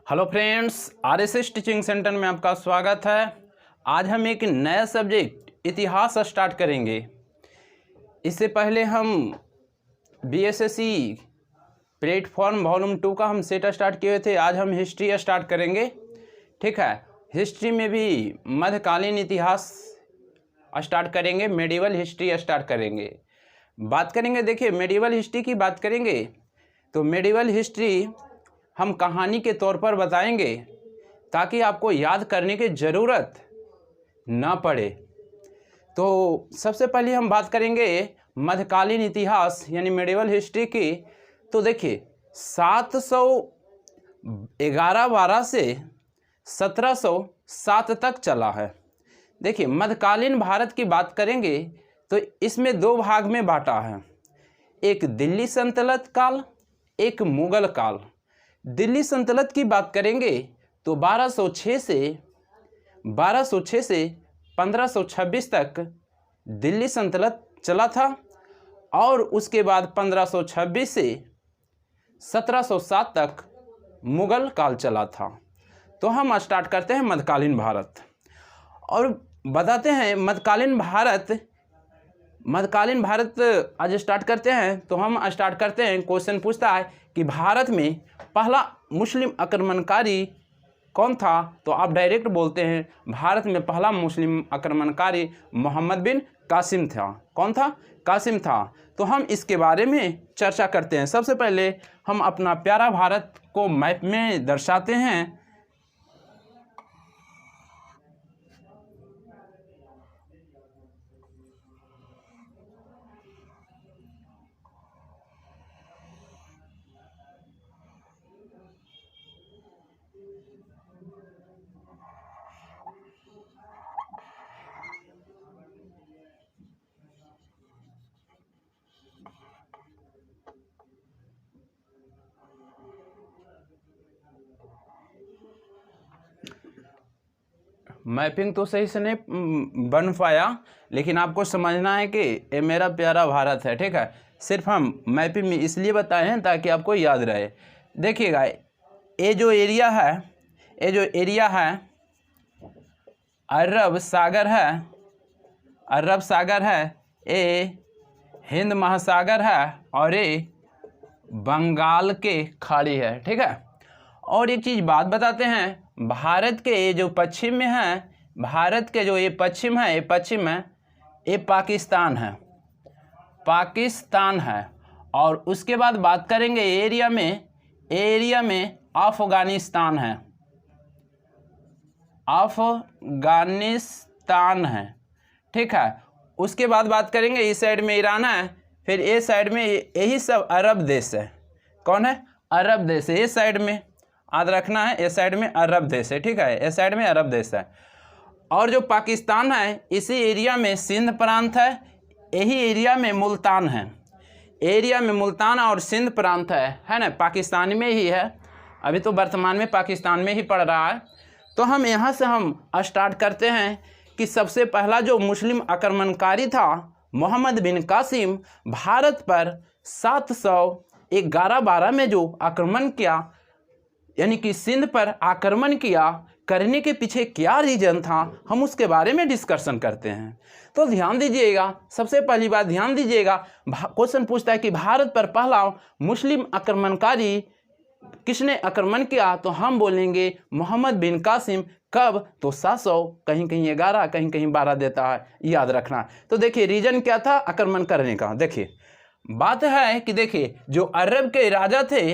Hello friends, RSS teaching centre में आपका स्वागत है। आज हम एक नया सब्जेक्ट इतिहास स्टार्ट करेंगे। इससे पहले हम बीएसएससी प्लेटफॉर्म वॉल्यूम 2 का हम सेट स्टार्ट किए थे। आज हम हिस्ट्री स्टार्ट करेंगे। ठीक है, हिस्ट्री में भी मध्यकालीन इतिहास स्टार्ट करेंगे, मेडिवल हिस्ट्री स्टार्ट करेंगे। बात करेंगे, देखिए मेडिवल हिस्ट्री की बात करेंगे तो मेडिवल हिस्ट्री हम कहानी के तौर पर बताएंगे ताकि आपको याद करने की ज़रूरत ना पड़े। तो सबसे पहले हम बात करेंगे मध्यकालीन इतिहास यानी मेडिवल हिस्ट्री की। तो देखिए 711-12 से 1707 तक चला है। देखिए मध्यकालीन भारत की बात करेंगे तो इसमें दो भाग में बांटा है, एक दिल्ली सल्तनत काल, एक मुगल काल। दिल्ली सल्तनत की बात करेंगे तो 1206 से 1526 तक दिल्ली सल्तनत चला था और उसके बाद 1526 से 1707 तक मुगल काल चला था। तो हम स्टार्ट करते हैं मध्यकालीन भारत और बताते हैं मध्यकालीन भारत आज स्टार्ट करते हैं। तो हम स्टार्ट करते हैं, क्वेश्चन पूछता है कि भारत में पहला मुस्लिम आक्रमणकारी कौन था। तो आप डायरेक्ट बोलते हैं भारत में पहला मुस्लिम आक्रमणकारी मोहम्मद बिन कासिम था। कौन था? कासिम था। तो हम इसके बारे में चर्चा करते हैं। सबसे पहले हम अपना प्यारा भारत को मैप में दर्शाते हैं। मैपिंग तो सही से नहीं बन पाया, लेकिन आपको समझना है कि ये मेरा प्यारा भारत है। ठीक है, सिर्फ हम मैपिंग में इसलिए बताए हैं ताकि आपको याद रहे। देखिएगा ये जो एरिया है अरब सागर है, ये हिंद महासागर है और ये बंगाल के खाड़ी है। ठीक है, और एक चीज़ बात बताते हैं, भारत के ये जो पश्चिम में है, भारत के जो ये पश्चिम है, ये पाकिस्तान है। और उसके बाद बात करेंगे एरिया में अफगानिस्तान है। ठीक है, उसके बाद बात करेंगे इस साइड में ईरान है, फिर ये साइड में यही सब अरब देश है। कौन है? अरब देश है। ये साइड में याद रखना है, इस साइड में अरब देश है। ठीक है, इस साइड में अरब देश है। और जो पाकिस्तान है, इसी एरिया में सिंध प्रांत है, यही एरिया में मुल्तान है। एरिया में मुल्तान और सिंध प्रांत है ना, पाकिस्तान में ही है। अभी तो वर्तमान में पाकिस्तान में ही पड़ रहा है। तो हम यहाँ से हम स्टार्ट करते हैं कि सबसे पहला जो मुस्लिम आक्रमणकारी था मोहम्मद बिन कासिम, भारत पर 711-12 में जो आक्रमण किया, यानी कि सिंध पर आक्रमण किया, करने के पीछे क्या रीजन था, हम उसके बारे में डिस्कशन करते हैं। तो ध्यान दीजिएगा, सबसे पहली बात ध्यान दीजिएगा, क्वेश्चन पूछता है कि भारत पर पहला मुस्लिम आक्रमणकारी किसने आक्रमण किया। तो हम बोलेंगे मोहम्मद बिन कासिम। कब? तो 700, कहीं कहीं 11, कहीं कहीं 12 देता है, याद रखना। तो देखिए रीजन क्या था आक्रमण करने का। देखिए बात है कि देखिए जो अरब के राजा थे,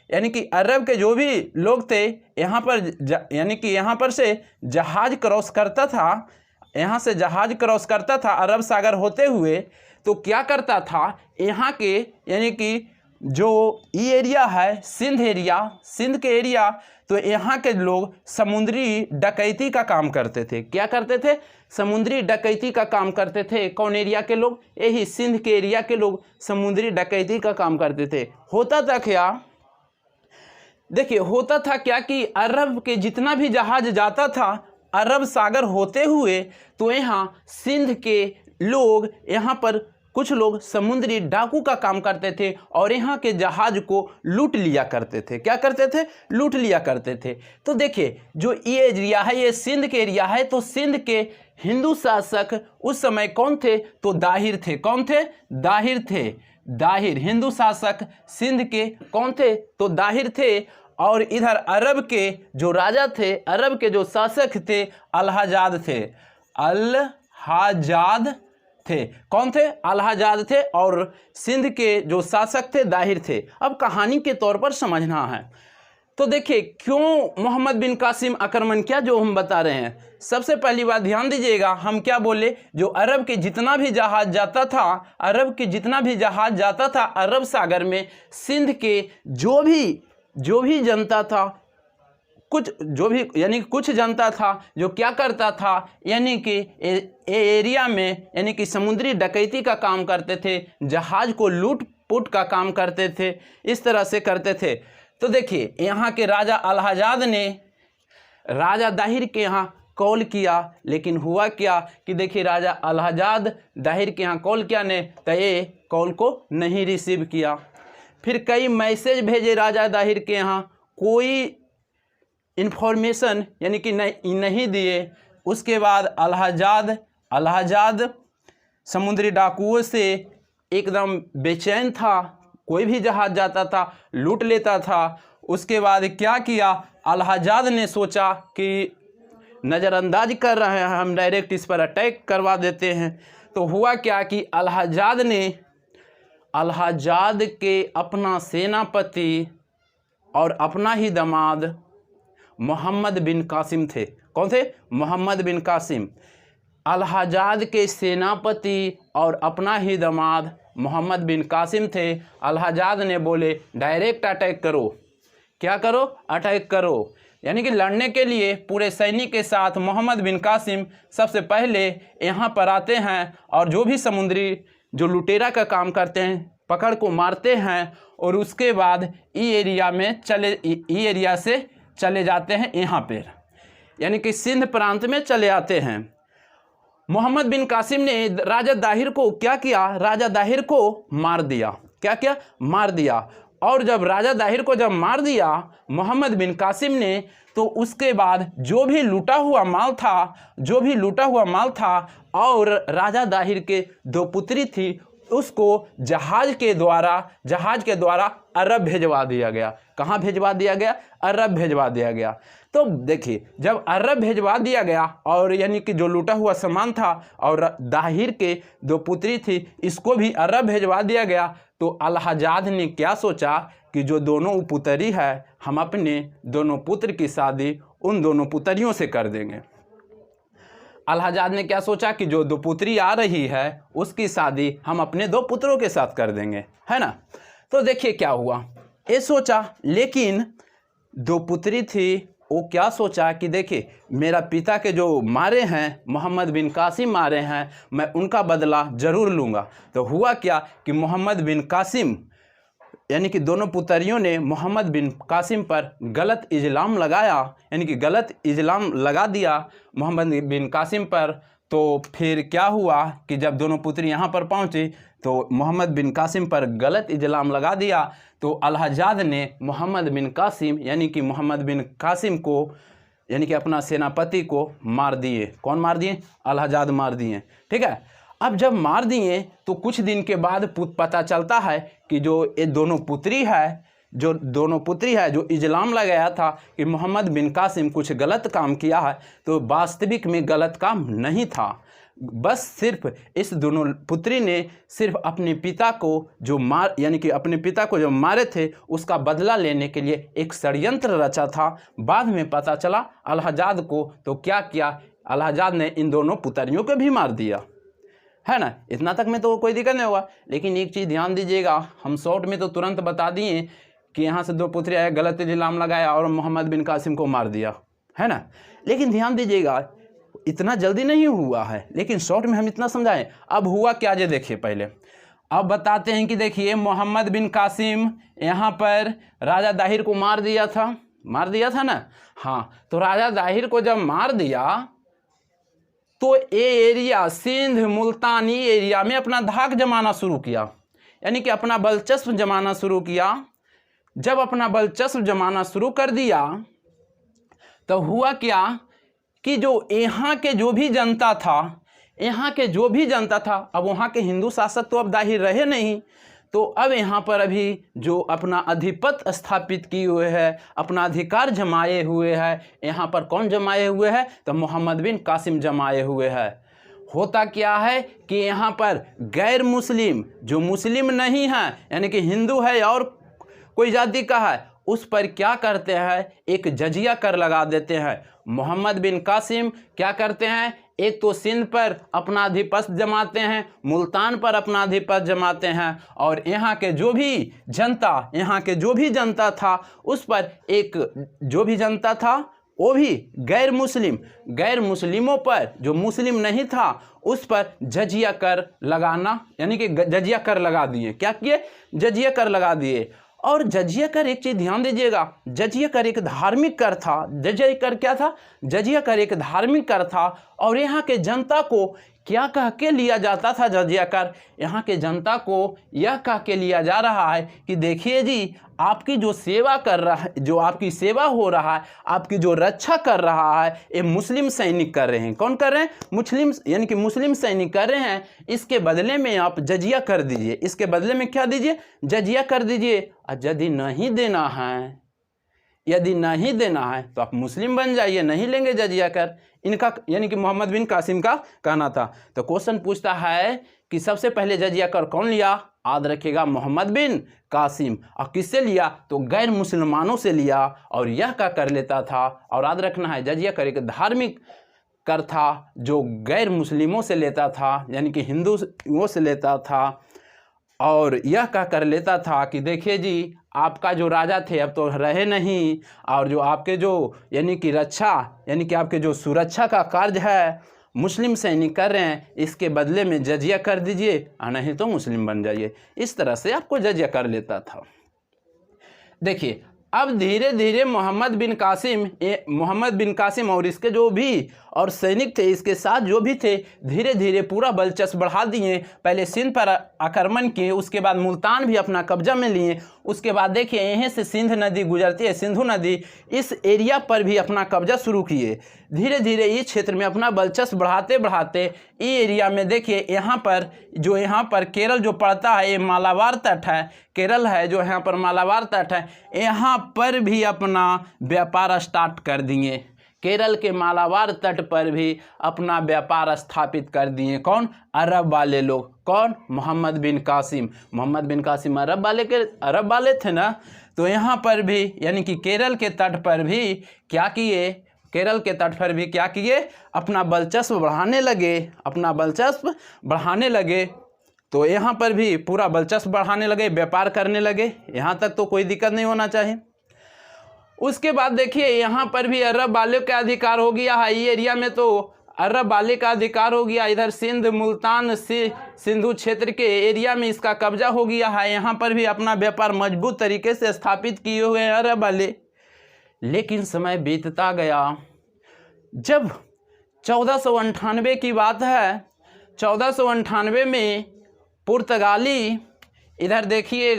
यानी कि अरब के जो भी लोग थे, यहाँ पर यानी कि यहाँ पर से जहाज क्रॉस करता था, यहाँ से जहाज क्रॉस करता था अरब सागर होते हुए। तो क्या करता था, यहाँ के यानी कि जो ये एरिया है सिंध के एरिया, तो यहाँ के लोग समुद्री डकैती का काम करते थे। क्या करते थे? समुद्री डकैती का काम करते थे। कौन एरिया के लोग? यही सिंध के एरिया के लोग समुद्री डकैती का काम करते थे। होता था क्या? देखिए होता था क्या कि अरब के जितना भी जहाज जाता था अरब सागर होते हुए, तो यहाँ सिंध के लोग यहाँ पर कुछ लोग समुद्री डाकू का काम करते थे और यहाँ के जहाज को लूट लिया करते थे। क्या करते थे? लूट लिया करते थे। तो देखिए जो ये एरिया है ये सिंध के एरिया है। तो सिंध के हिंदू शासक उस समय कौन थे? तो दाहिर थे। कौन थे? दाहिर थे। दाहिर हिंदू शासक सिंध के कौन थे? तो दाहिर थे। और इधर अरब के जो राजा थे, अरब के जो शासक थे, अलहजाद थे। अलहजाद थे। कौन थे? अलहजाद थे। और सिंध के जो शासक थे दाहिर थे। अब कहानी के तौर पर समझना है। तो देखिए क्यों मोहम्मद बिन कासिम आक्रमण किया, जो हम बता रहे हैं। सबसे पहली बात ध्यान दीजिएगा, हम क्या बोले, जो अरब के जितना भी जहाज जाता था, अरब के जितना भी जहाज जाता था अरब सागर में, सिंध के जो भी जनता था, कुछ जो भी यानी कुछ जनता था जो क्या करता था, यानी कि एरिया में यानी कि समुद्री डकैती का काम करते थे, जहाज को लूट पुट का काम करते थे, इस तरह से करते थे। तो देखिए यहाँ के राजा अलहजाद ने राजा दाहिर के यहाँ कॉल किया, लेकिन हुआ क्या कि देखिए राजा अलहजाद दाहिर के यहाँ कॉल किया ने, तो ये कॉल को नहीं रिसीव किया। फिर कई मैसेज भेजे राजा दाहिर के यहाँ, कोई इन्फॉर्मेशन यानी कि नहीं दिए। उसके बाद अलहजाद समुद्री डाकुओं से एकदम बेचैन था, कोई भी जहाज जाता था लूट लेता था। उसके बाद क्या किया, अलहजाद ने सोचा कि नज़रअंदाज कर रहे हैं हम, डायरेक्ट इस पर अटैक करवा देते हैं। तो हुआ क्या कि अलहजाद के अपना सेनापति और अपना ही दामाद मोहम्मद बिन कासिम थे। कौन थे? मोहम्मद बिन कासिम। अलहजाद के सेनापति और अपना ही दामाद मोहम्मद बिन कासिम थे। अलहजाद ने बोले डायरेक्ट अटैक करो। क्या करो? अटैक करो, यानी कि लड़ने के लिए पूरे सैनिक के साथ मोहम्मद बिन कासिम सबसे पहले यहाँ पर आते हैं और जो भी समुद्री जो लुटेरा का काम करते हैं पकड़ को मारते हैं, और उसके बाद ई एरिया से चले जाते हैं यहाँ पर, यानी कि सिंध प्रांत में चले आते हैं। मोहम्मद बिन कासिम ने राजा दाहिर को क्या किया? राजा दाहिर को मार दिया। क्या किया? मार दिया। और जब राजा दाहिर को जब मार दिया मोहम्मद बिन कासिम ने, तो उसके बाद जो भी लूटा हुआ माल था और राजा दाहिर के 2 पुत्री थी, उसको जहाज के द्वारा अरब भेजवा दिया गया। कहाँ भेजवा दिया गया? अरब भेजवा दिया गया। तो देखिए जब अरब भेजवा दिया गया और यानी कि जो लूटा हुआ सामान था और दाहिर के 2 पुत्री थी, इसको भी अरब भेजवा दिया गया। तो अलहजाद ने क्या सोचा कि जो दोनों पुत्री है, हम अपने दोनों पुत्र की शादी उन दोनों पुत्रियों से कर देंगे। अलहजाद ने क्या सोचा कि जो 2 पुत्री आ रही है उसकी शादी हम अपने 2 पुत्रों के साथ कर देंगे, है ना। तो देखिए क्या हुआ, ये सोचा, लेकिन 2 पुत्री थी, वो क्या सोचा कि देखिए मेरा पिता के जो मारे हैं, मोहम्मद बिन कासिम मारे हैं, मैं उनका बदला ज़रूर लूँगा। तो हुआ क्या कि मोहम्मद बिन कासिम यानी कि दोनों पुत्रियों ने मोहम्मद बिन कासिम पर गलत इल्ज़ाम लगाया, यानी कि गलत इल्ज़ाम लगा दिया मोहम्मद बिन कासिम पर। तो फिर क्या हुआ कि जब दोनों पुत्री यहाँ पर पहुँची तो मोहम्मद बिन कासिम पर गलत इल्ज़ाम लगा दिया। तो अलहजाद ने मोहम्मद बिन कासिम यानी कि मोहम्मद बिन कासिम को यानी कि अपना सेनापति को मार दिए। कौन मार दिए? अलहजाद मार दिए। ठीक है। अब जब मार दिए तो कुछ दिन के बाद पता चलता है कि जो ये दोनों पुत्री है जो इल्ज़ाम लगाया था कि मोहम्मद बिन कासिम कुछ गलत काम किया है, तो वास्तविक में गलत काम नहीं था। बस सिर्फ इस दोनों पुत्री ने सिर्फ अपने पिता को जो मारे थे उसका बदला लेने के लिए एक षड्यंत्र रचा था। बाद में पता चला अलहजाद को, तो क्या किया, अलहजाद ने इन दोनों पुत्रियों को भी मार दिया, है ना। इतना तक में तो कोई दिक्कत नहीं हुआ। लेकिन एक चीज़ ध्यान दीजिएगा, हम शॉर्ट में तो तुरंत बता दिए कि यहाँ से 2 पुत्री आए, गलत इल्ज़ाम लगाया और मोहम्मद बिन कासिम को मार दिया, है ना। लेकिन ध्यान दीजिएगा इतना जल्दी नहीं हुआ है, लेकिन शॉर्ट में हम इतना समझाएं। अब हुआ क्या, जे देखिए पहले अब बताते हैं कि देखिए मोहम्मद बिन कासिम यहाँ पर राजा दाहिर को मार दिया था ना। हाँ, तो राजा दाहिर को जब मार दिया तो ये एरिया सिंध मुल्तान ये एरिया में अपना धाक जमाना शुरू किया, यानी कि अपना बलचस्प जमाना शुरू किया। जब अपना बलचस्प जमाना शुरू कर दिया तो हुआ क्या कि जो यहाँ के जो भी जनता था, यहाँ के जो भी जनता था, अब वहाँ के हिंदू शासक तो अब दाहिर रहे नहीं, तो अब यहाँ पर अभी जो अपना अधिपत्य स्थापित किए हुए है, अपना अधिकार जमाए हुए है, यहाँ पर कौन जमाए हुए है? तो मोहम्मद बिन कासिम जमाए हुए है। होता क्या है कि यहाँ पर गैर मुस्लिम जो मुस्लिम नहीं है, यानी कि हिंदू है और कोई जाति का है, उस पर क्या करते हैं? एक जजिया कर लगा देते हैं। मोहम्मद बिन कासिम क्या करते हैं? एक तो सिंध पर अपना अधिपत्य जमाते हैं, मुल्तान पर अपना अधिपत्य जमाते हैं, और यहाँ के जो भी जनता था उस पर एक जो भी जनता था वो भी गैर मुस्लिमों पर, जो मुस्लिम नहीं था उस पर जजिया कर लगाना, यानी कि जजिया कर लगा दिए। क्या किए? जजिया कर लगा दिए। और जजिया कर, एक चीज़ ध्यान दीजिएगा, जजिया कर एक धार्मिक कर था। जजिया कर क्या था? जजिया कर एक धार्मिक कर था। और यहाँ के जनता को क्या कह के लिया जाता था? जजिया कर यहाँ के जनता को यह कह के लिया जा रहा है कि देखिए जी, आपकी जो सेवा कर रहा है, जो आपकी सेवा हो रहा है, आपकी जो रक्षा कर रहा है, ये मुस्लिम सैनिक कर रहे हैं। कौन कर रहे हैं? मुस्लिम, यानी कि मुस्लिम सैनिक कर रहे हैं। इसके बदले में आप जजिया कर दीजिए। इसके बदले में क्या दीजिए? जजिया कर दीजिए। और यदि नहीं देना है तो आप मुस्लिम बन जाइए, नहीं लेंगे जजिया कर। इनका, यानी कि मोहम्मद बिन कासिम का कहना था। तो क्वेश्चन पूछता है कि सबसे पहले जजिया कर कौन लिया? याद रखिएगा, मोहम्मद बिन कासिम। और किससे लिया? तो गैर मुसलमानों से लिया, और यह क्या कर लेता था? और याद रखना है, जजिया कर एक धार्मिक कर था जो गैर मुस्लिमों से लेता था, यानी कि हिंदुओं से लेता था। और यह क्या कर लेता था कि देखिए जी, आपका जो राजा थे अब तो रहे नहीं, और जो आपके जो यानी कि रक्षा, यानी कि आपके जो सुरक्षा का कार्य है मुस्लिम सैनिक कर रहे हैं, इसके बदले में जजिया कर दीजिए, और नहीं तो मुस्लिम बन जाइए। इस तरह से आपको जजिया कर लेता था। देखिए, अब धीरे धीरे मोहम्मद बिन कासिम और इसके जो भी और सैनिक थे, इसके साथ जो भी थे, धीरे धीरे पूरा बलचस्प बढ़ा दिए। पहले सिंध पर आक्रमण किए, उसके बाद मुल्तान भी अपना कब्जा में लिए। उसके बाद देखिए, यहीं से सिंध नदी गुजरती है, सिंधु नदी, इस एरिया पर भी अपना कब्जा शुरू किए। धीरे धीरे इस क्षेत्र में अपना बलचस्प बढ़ाते बढ़ाते ये एरिया में देखिए, यहाँ पर केरल जो पड़ता है, ये मालाबार तट है, केरल है जो यहाँ पर मालाबार तट है, यहाँ पर भी अपना व्यापार स्टार्ट कर दिए। केरल के मालाबार तट पर भी अपना व्यापार स्थापित कर दिए। कौन? अरब वाले लोग। कौन? मोहम्मद बिन कासिम अरब वाले थे ना। तो यहाँ पर भी, यानी कि केरल के तट पर भी क्या किए? अपना बलचस्प बढ़ाने लगे। तो यहाँ पर भी पूरा बलचस्प बढ़ाने लगे, व्यापार करने लगे। यहाँ तक तो कोई दिक्कत नहीं होना चाहिए। उसके बाद देखिए, यहाँ पर भी अरब वाले का अधिकार हो गया है। ये एरिया में तो अरब वाले का अधिकार हो गया। इधर सिंध मुल्तान सिंधु क्षेत्र के एरिया में इसका कब्जा हो गया है। यहाँ पर भी अपना व्यापार मजबूत तरीके से स्थापित किए हुए हैं अरब वाले। लेकिन समय बीतता गया। जब 1498 की बात है, 1498 में पुर्तगाली, इधर देखिए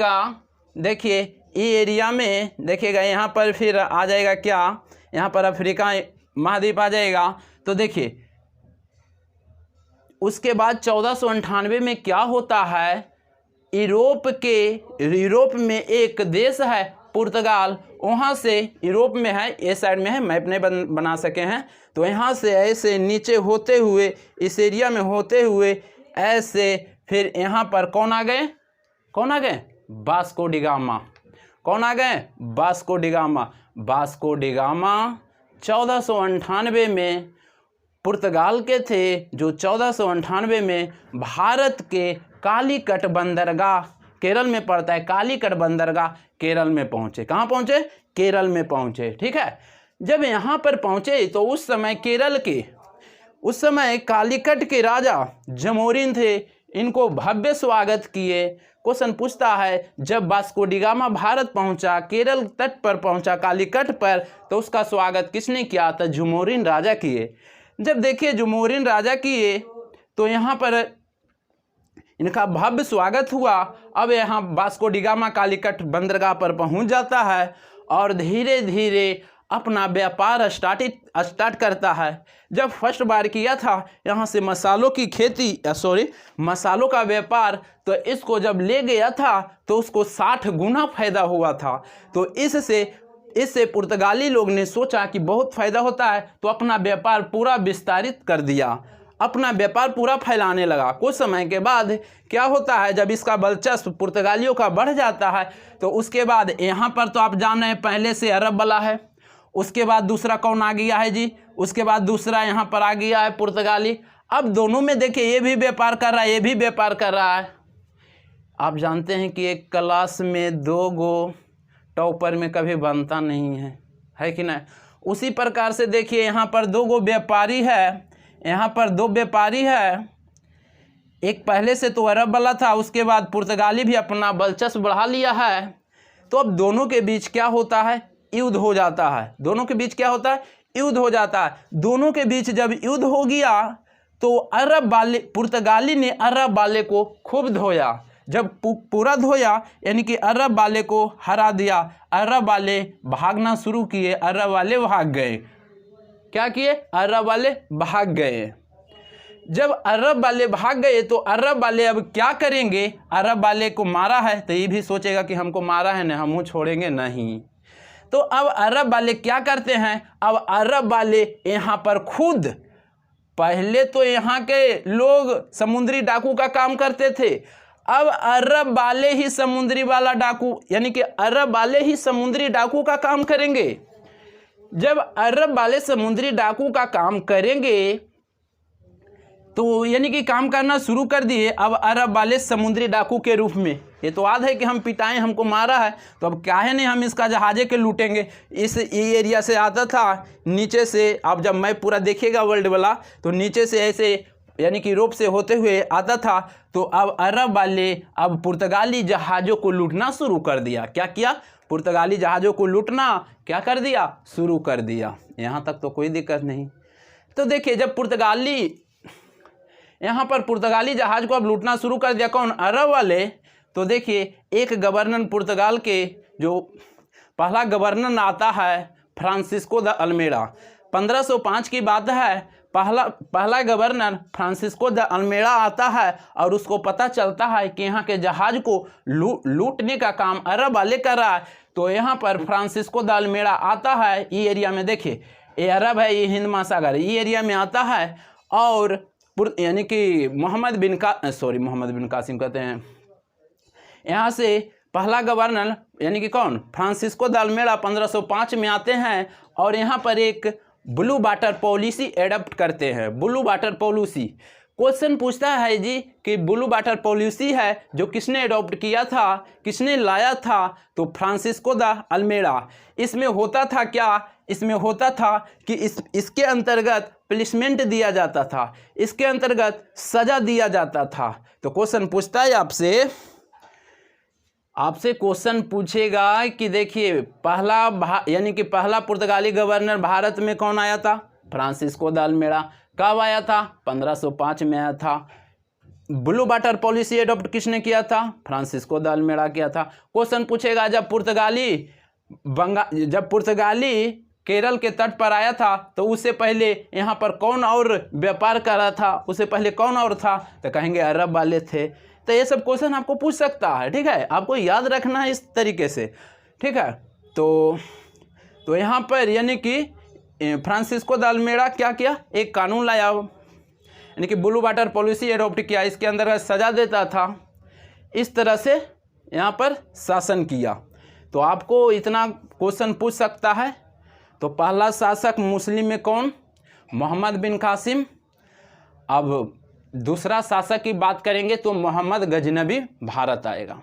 ये एरिया में देखिएगा, यहाँ पर फिर आ जाएगा क्या? यहाँ पर अफ्रीका महाद्वीप आ जाएगा। तो देखिए, उसके बाद 1498 में क्या होता है? यूरोप में एक देश है पुर्तगाल, वहाँ से यूरोप में है, ये साइड में है, मैप नहीं बना सके हैं, तो यहाँ से ऐसे नीचे होते हुए, इस एरिया में होते हुए ऐसे, फिर यहाँ पर कौन आ गए? Vasco da Gama. कौन आ गए? वास्को डिगामा 1498 में पुर्तगाल के थे, जो 1498 में भारत के कालीकट बंदरगाह, केरल में पड़ता है, कालीकट बंदरगाह केरल में पहुँचे। कहाँ पहुँचे? केरल में पहुँचे। ठीक है। जब यहाँ पर पहुँचे तो उस समय कालीकट के राजा जमोरिन थे, इनको भव्य स्वागत किए। क्वेश्चन पूछता है, जब वास्को डिगामा भारत पहुंचा, केरल तट पर पहुंचा, कालीकट पर, तो उसका स्वागत किसने किया? था जमोरिन राजा किए। जब देखिए जमोरिन राजा किए तो यहाँ पर इनका भव्य स्वागत हुआ। अब यहाँ वास्को डी गामा कालीकट बंदरगाह पर पहुँच जाता है और धीरे धीरे अपना व्यापार स्टार्ट करता है। जब फर्स्ट बार किया था यहाँ से मसालों की खेती मसालों का व्यापार, तो इसको जब ले गया था तो उसको 60 गुना फायदा हुआ था। तो इससे पुर्तगाली लोग ने सोचा कि बहुत फ़ायदा होता है, तो अपना व्यापार पूरा विस्तारित कर दिया, अपना व्यापार पूरा फैलाने लगा। कुछ समय के बाद क्या होता है, जब इसका दिलचस्प पुर्तगालियों का बढ़ जाता है तो उसके बाद यहाँ पर तो आप जान रहे हैं पहले से अरब वाला है, उसके बाद दूसरा कौन आ गया है जी, उसके बाद दूसरा यहाँ पर आ गया है पुर्तगाली। अब दोनों में देखिए ये भी व्यापार कर रहा है, ये भी व्यापार कर रहा है। आप जानते हैं कि एक क्लास में 2 गो टॉपर में कभी बनता नहीं है कि नहीं। उसी प्रकार से देखिए यहाँ पर 2 गो व्यापारी है, यहाँ पर 2 व्यापारी है, एक पहले से तो अरब वाला था, उसके बाद पुर्तगाली भी अपना दिलचस्प बढ़ा लिया है। तो अब दोनों के बीच क्या होता है, युद्ध हो जाता है। दोनों के बीच क्या होता है, युद्ध हो जाता है। दोनों के बीच जब युद्ध हो गया तो पुर्तगाली ने अरब वाले को खूब धोया। जब पूरा धोया यानी कि अरब वाले को हरा दिया, अरब वाले भागना शुरू किए, अरब वाले भाग गए। क्या किए, अरब वाले भाग गए। जब अरब वाले भाग गए तो अरब वाले अब क्या करेंगे, अरब वाले को मारा है तो ये भी सोचेगा कि हमको मारा है ना, हम छोड़ेंगे नहीं। तो अब अरब वाले क्या करते हैं, अब अरब वाले यहाँ पर खुद, पहले तो यहाँ के लोग समुद्री डाकू का काम करते थे, अब अरब वाले ही समुद्री वाला डाकू यानी कि अरब वाले ही समुद्री डाकू का काम करेंगे। जब अरब वाले समुद्री डाकू का काम करेंगे तो यानी कि काम करना शुरू कर दिए अब अरब वाले समुद्री डाकू के रूप में। ये तो याद है कि हम पिटाएं, हमको मारा है, तो अब क्या है नहीं हम इसका जहाजे के लूटेंगे। इस एरिया से आता था नीचे से, अब जब मैं पूरा देखिएगा वर्ल्ड वाला तो नीचे से ऐसे यानी कि यूरोप से होते हुए आता था। तो अब अरब वाले अब पुर्तगाली जहाज़ों को लूटना शुरू कर दिया। क्या किया, पुर्तगाली जहाज़ों को लूटना क्या कर दिया, शुरू कर दिया। यहाँ तक तो कोई दिक्कत नहीं। तो देखिए जब यहाँ पर पुर्तगाली जहाज़ को अब लूटना शुरू कर दिया, कौन, अरब वाले। तो देखिए एक गवर्नर पुर्तगाल के जो पहला गवर्नर आता है फ्रांसिस्को द अल्मेड़ा, 1505 की बात है। पहला गवर्नर फ्रांसिस्को द अल्मेड़ा आता है और उसको पता चलता है कि यहाँ के जहाज़ को लूटने का काम अरब वाले कर रहा है। तो यहाँ पर फ्रांसिस्को द अल्मेड़ा आता है, ये एरिया में देखिए ये अरब है, ये हिंद महासागर, ये एरिया में आता है। और यानी कि मोहम्मद बिन कासिम कहते हैं, यहाँ से पहला गवर्नर यानी कि कौन, फ्रांसिस्को द अल्मेड़ा 1505 में आते हैं और यहाँ पर एक ब्लू वाटर पॉलिसी एडप्ट करते हैं। ब्लू वाटर पॉलिसी क्वेश्चन पूछता है जी कि ब्लू वाटर पॉलिसी है जो किसने एडॉप्ट किया था, किसने लाया था, तो फ्रांसिस्को द अल्मेड़ा। इसमें होता था क्या, इसमें होता था कि इसके अंतर्गत पनिशमेंट दिया जाता था, इसके अंतर्गत सज़ा दिया जाता था। तो क्वेश्चन पूछता है आपसे क्वेश्चन पूछेगा कि देखिए यानी कि पहला पुर्तगाली गवर्नर भारत में कौन आया था, फ्रांसिस्को द अल्मेड़ा। कब आया था, 1505 में आया था। ब्लू वाटर पॉलिसी एडॉप्ट किसने किया था, फ्रांसिस्को द अल्मेड़ा किया था। क्वेश्चन पूछेगा जब पुर्तगाली केरल के तट पर आया था तो उससे पहले यहाँ पर कौन और व्यापार कर रहा था, उससे पहले कौन और था, तो कहेंगे अरब वाले थे। तो ये सब क्वेश्चन आपको पूछ सकता है, ठीक है, आपको याद रखना है इस तरीके से, ठीक है। तो यहाँ पर यानी कि फ्रांसिस्को द अल्मेड़ा क्या किया, एक कानून लाया यानी कि ब्लू वाटर पॉलिसी एडॉप्ट किया, इसके अंदर सज़ा देता था। इस तरह से यहाँ पर शासन किया। तो आपको इतना क्वेश्चन पूछ सकता है। तो पहला शासक मुस्लिम में कौन, मोहम्मद बिन कासिम। अब दूसरा शासक की बात करेंगे तो मोहम्मद गजनबी भारत आएगा।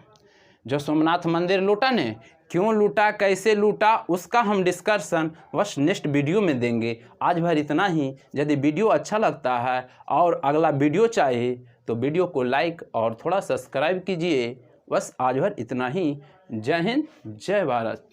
जो सोमनाथ मंदिर लूटा ने, क्यों लूटा, कैसे लूटा, उसका हम डिस्कशन बस नेक्स्ट वीडियो में देंगे। आज भर इतना ही। यदि वीडियो अच्छा लगता है और अगला वीडियो चाहिए तो वीडियो को लाइक और थोड़ा सब्सक्राइब कीजिए। बस आज भर इतना ही। जय हिंद, जय भारत।